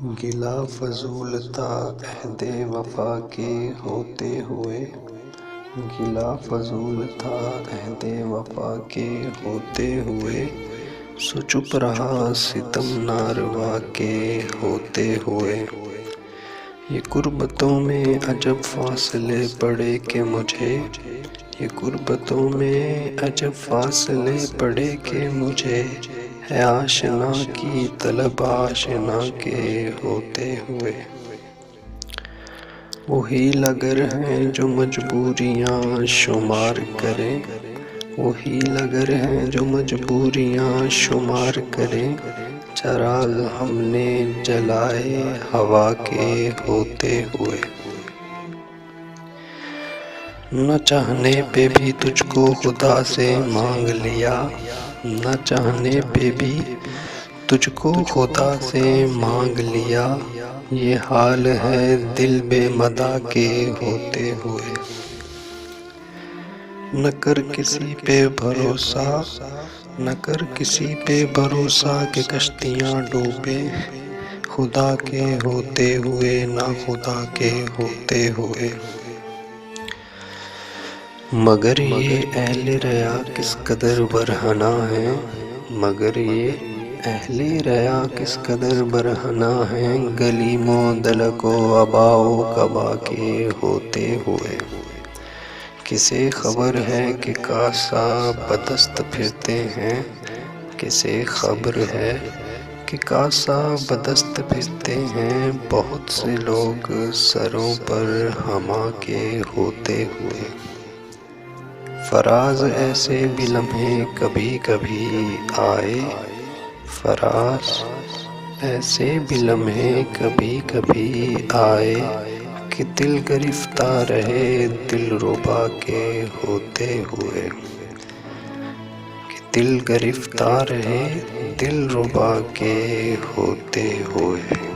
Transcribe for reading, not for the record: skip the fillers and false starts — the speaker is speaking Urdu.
گلہ فضول تھا عہد وفا کے ہوتے ہوئے، گلہ فضول تھا عہد وفا کے ہوتے ہوئے، سو چپ رہا ستم ناروا کے ہوتے ہوئے۔ یہ غربتوں میں عجب فاصلے پڑے کہ مجھے، یہ غربتوں میں عجب فاصلے پڑے کہ مجھے، ہے آشنا کی طلب آشنا کے ہوتے ہوئے۔ وہی لگر ہیں جو مجبوریاں شمار کریں، وہی لگر ہیں جو مجبوریاں شمار کریں، چراغ ہم نے جلائے ہوا کے ہوتے ہوئے۔ نہ چاہنے پہ بھی تجھ کو خدا سے مانگ لیا، نہ چاہنے پہ بھی تجھ کو خدا سے مانگ لیا، یہ حال ہے دل بے مدعا کے ہوتے ہوئے۔ نہ کر کسی پہ بھروسہ، نہ کر کسی پہ بھروسہ کہ کشتیاں ڈوبے، خدا کے ہوتے ہوئے نا خدا کے ہوتے ہوئے۔ مگر یہ اہل ریا کس قدر برہنہ ہیں، مگر یہ اہل ریا کس قدر برہنہ ہیں، گلیم و دلک و ابا و قبا کے ہوتے ہوئے۔ کسے خبر ہے کہ کاسہ بدست پھرتے ہیں، کسے خبر ہے کہ کاسہ بدست پھرتے ہیں، بہت سے لوگ سروں پر ہما کے ہوتے ہوئے۔ فراز ایسے بھی لمحے کبھی کبھی آئے، فراز ایسے بھی لمحے کبھی کبھی آئے، کہ دل گرفتار رہے دل ربا کے ہوتے ہوئے، کہ دل گرفتار رہے دل ربا کے ہوتے ہوئے۔